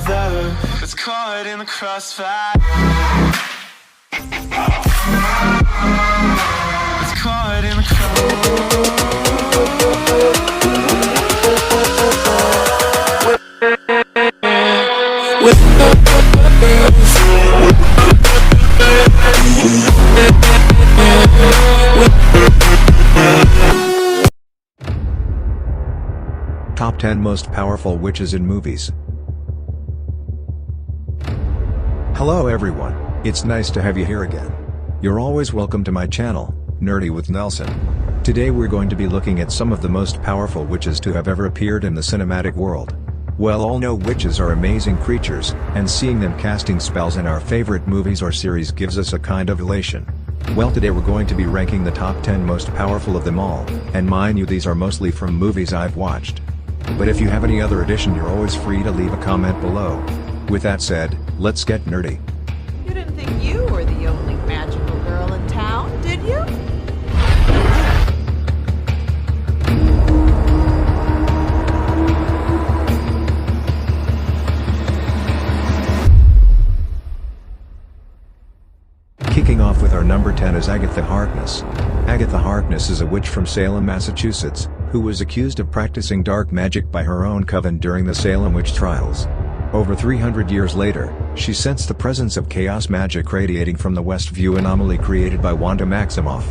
brother that's caught in the crossfire. It's caught in the Top 10 Most Powerful Witches in Movies. Hello everyone, it's nice to have you here again. You're always welcome to my channel, Nerdy with Nelson. Today we're going to be looking at some of the most powerful witches to have ever appeared in the cinematic world. Well, all know witches are amazing creatures, and seeing them casting spells in our favorite movies or series gives us a kind of elation. Well, today we're going to be ranking the top 10 most powerful of them all, and mind you, these are mostly from movies I've watched. But if you have any other addition, you're always free to leave a comment below. With that said, let's get nerdy. You didn't think you were the only magical girl in town, did you? Kicking off with our number 10 is Agatha Harkness. Agatha Harkness is a witch from Salem, Massachusetts, who was accused of practicing dark magic by her own coven during the Salem witch trials. Over 300 years later, she sensed the presence of chaos magic radiating from the Westview anomaly created by Wanda Maximoff.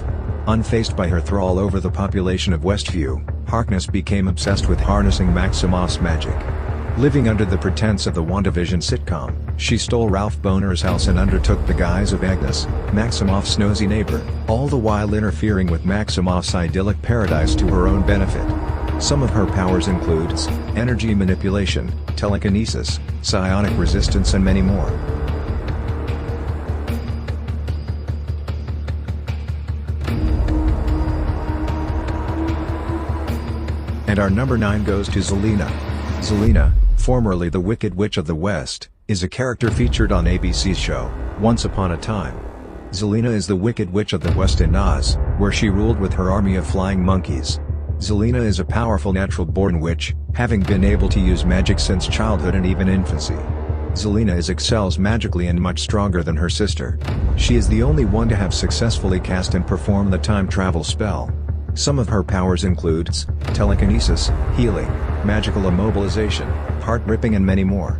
Unfazed by her thrall over the population of Westview, Harkness became obsessed with harnessing Maximoff's magic. Living under the pretense of the WandaVision sitcom, she stole Ralph Boner's house and undertook the guise of Agnes, Maximoff's nosy neighbor, all the while interfering with Maximoff's idyllic paradise to her own benefit. Some of her powers includes energy manipulation, telekinesis, psionic resistance and many more. And our number 9 goes to Zelena. Zelena, formerly the Wicked Witch of the West, is a character featured on ABC's show, Once Upon a Time. Zelena is the Wicked Witch of the West in Oz, where she ruled with her army of flying monkeys. Zelena is a powerful natural-born witch, having been able to use magic since childhood and even infancy. Zelena excels magically and much stronger than her sister. She is the only one to have successfully cast and performed the time travel spell. Some of her powers includes telekinesis, healing, magical immobilization, heart ripping and many more.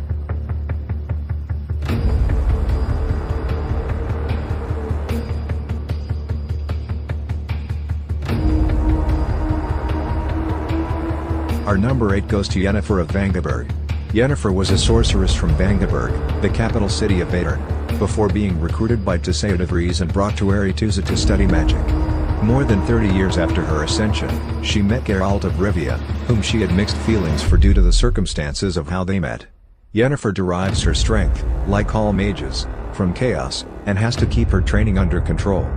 Our number 8 goes to Yennefer of Vangeberg. Yennefer was a sorceress from Vangeberg, the capital city of Aedirn, before being recruited by Tissaia de Vries and brought to Aretusa to study magic. More than 30 years after her ascension, she met Geralt of Rivia, whom she had mixed feelings for due to the circumstances of how they met. Yennefer derives her strength, like all mages, from chaos, and has to keep her training under control.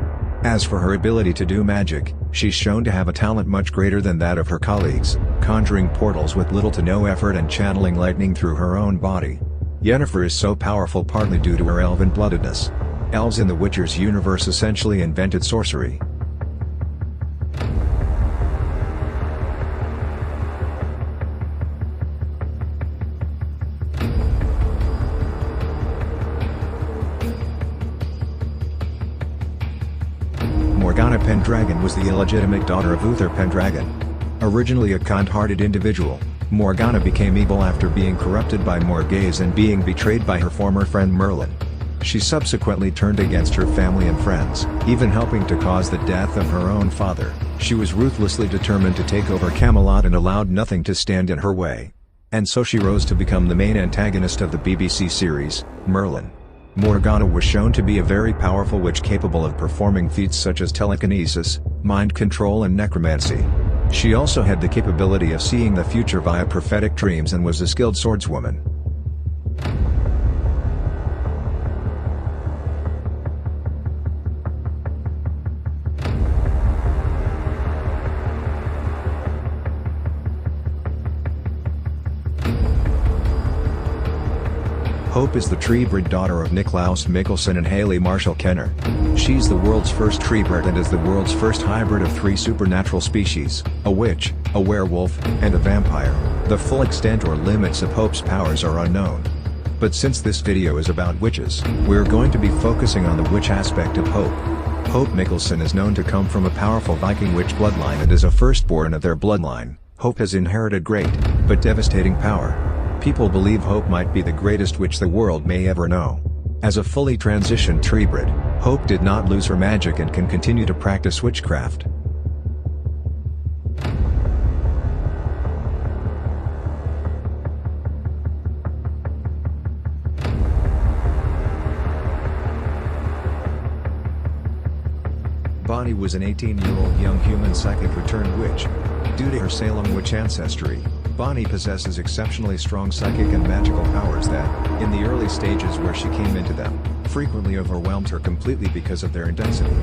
As for her ability to do magic, she's shown to have a talent much greater than that of her colleagues, conjuring portals with little to no effort and channeling lightning through her own body. Yennefer is so powerful partly due to her elven bloodedness. Elves in the Witcher's universe essentially invented sorcery. Morgana Pendragon was the illegitimate daughter of Uther Pendragon. Originally a kind-hearted individual, Morgana became evil after being corrupted by Morghese and being betrayed by her former friend Merlin. She subsequently turned against her family and friends, even helping to cause the death of her own father. She was ruthlessly determined to take over Camelot and allowed nothing to stand in her way. And so she rose to become the main antagonist of the BBC series, Merlin. Morgana was shown to be a very powerful witch capable of performing feats such as telekinesis, mind control and necromancy. She also had the capability of seeing the future via prophetic dreams and was a skilled swordswoman. Hope is the tree-bred daughter of Niklaus Mikkelsen and Haley Marshall Kenner. She's the world's first tree-bred and is the world's first hybrid of 3 supernatural species, a witch, a werewolf, and a vampire. The full extent or limits of Hope's powers are unknown. But since this video is about witches, we're going to be focusing on the witch aspect of Hope. Hope Mikkelsen is known to come from a powerful Viking witch bloodline and is a firstborn of their bloodline. Hope has inherited great, but devastating power. People believe Hope might be the greatest witch the world may ever know. As a fully transitioned Treebrid, Hope did not lose her magic and can continue to practice witchcraft. Bonnie was an 18-year-old young human psychic who turned witch. Due to her Salem witch ancestry, Bonnie possesses exceptionally strong psychic and magical powers that, in the early stages where she came into them, frequently overwhelmed her completely because of their intensity.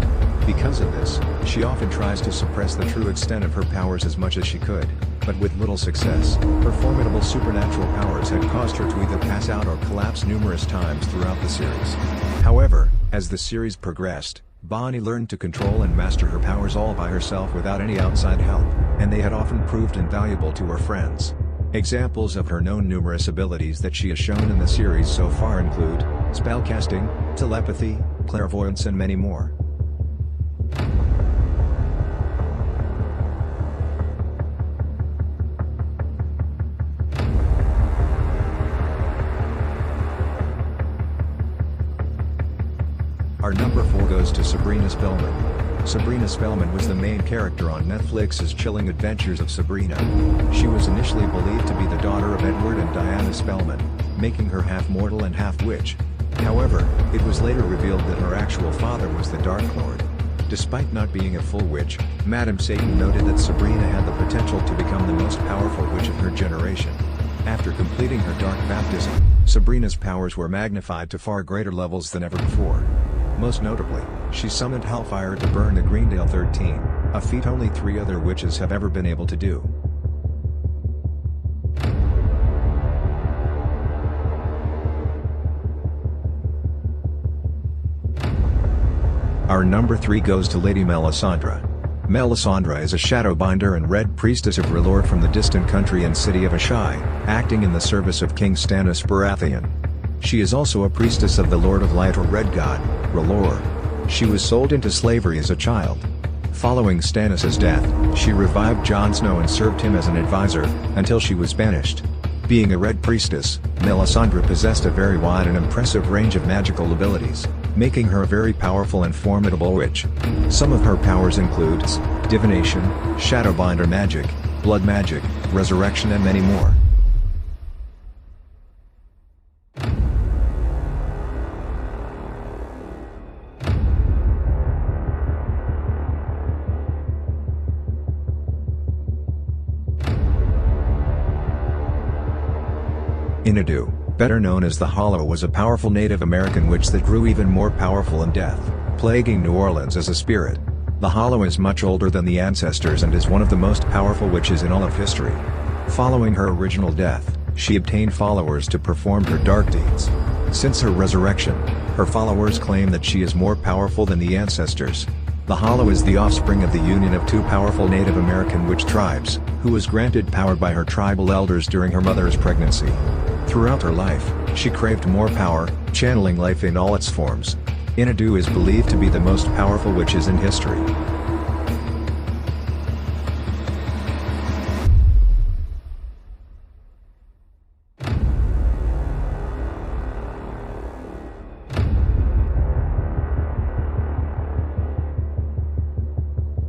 Because of this, she often tries to suppress the true extent of her powers as much as she could, but with little success. Her formidable supernatural powers had caused her to either pass out or collapse numerous times throughout the series. However, as the series progressed, Bonnie learned to control and master her powers all by herself without any outside help, and they had often proved invaluable to her friends. Examples of her known numerous abilities that she has shown in the series so far include spellcasting, telepathy, clairvoyance, and many more. Our number 4 goes to Sabrina Spellman. Sabrina Spellman was the main character on Netflix's Chilling Adventures of Sabrina. She was initially believed to be the daughter of Edward and Diana Spellman, making her half mortal and half witch. However, it was later revealed that her actual father was the Dark Lord. Despite not being a full witch, Madame Satan noted that Sabrina had the potential to become the most powerful witch of her generation. After completing her dark baptism, Sabrina's powers were magnified to far greater levels than ever before. Most notably, she summoned hellfire to burn the Greendale 13, a feat only 3 other witches have ever been able to do. Our number 3 goes to Lady Melisandre. Melisandre is a Shadowbinder and Red Priestess of R'hllor from the distant country and city of Ashai, acting in the service of King Stannis Baratheon. She is also a priestess of the Lord of Light or Red God, R'hllor. She was sold into slavery as a child. Following Stannis' death, she revived Jon Snow and served him as an advisor, until she was banished. Being a Red Priestess, Melisandre possessed a very wide and impressive range of magical abilities, making her a very powerful and formidable witch. Some of her powers include divination, Shadowbinder magic, blood magic, resurrection, and many more. Inadu, better known as the Hollow, was a powerful Native American witch that grew even more powerful in death, plaguing New Orleans as a spirit. The Hollow is much older than the ancestors and is one of the most powerful witches in all of history. Following her original death, she obtained followers to perform her dark deeds. Since her resurrection, her followers claim that she is more powerful than the ancestors. The Hollow is the offspring of the union of 2 powerful Native American witch tribes, who was granted power by her tribal elders during her mother's pregnancy. Throughout her life, she craved more power, channeling life in all its forms. Inadu is believed to be the most powerful witches in history.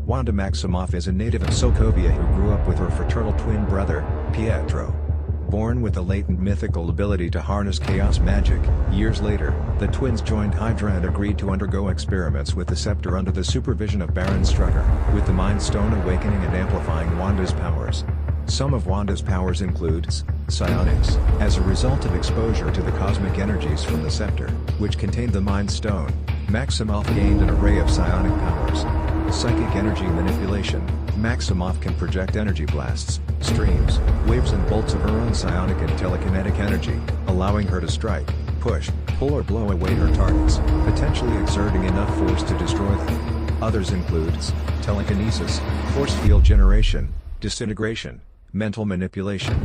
Wanda Maximoff is a native of Sokovia who grew up with her fraternal twin brother, Pietro. Born with a latent mythical ability to harness chaos magic, years later, the twins joined Hydra and agreed to undergo experiments with the scepter under the supervision of Baron Strucker, with the Mind Stone awakening and amplifying Wanda's powers. Some of Wanda's powers include psionics, as a result of exposure to the cosmic energies from the scepter, which contained the Mind Stone. Maximoff gained an array of psionic powers. Psychic energy manipulation. Maximoff can project energy blasts, streams, waves and bolts of her own psionic and telekinetic energy, allowing her to strike, push, pull or blow away her targets, potentially exerting enough force to destroy them. Others include telekinesis, force field generation, disintegration, mental manipulation.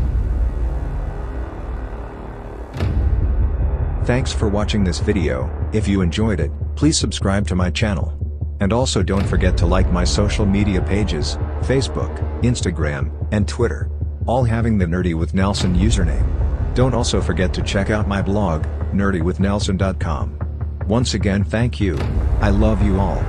Thanks for watching this video. If you enjoyed it, please subscribe to my channel. And also don't forget to like my social media pages, Facebook, Instagram, and Twitter, all having the Nerdy with Nelson username. Don't also forget to check out my blog, nerdywithnelson.com. Once again, thank you. I love you all.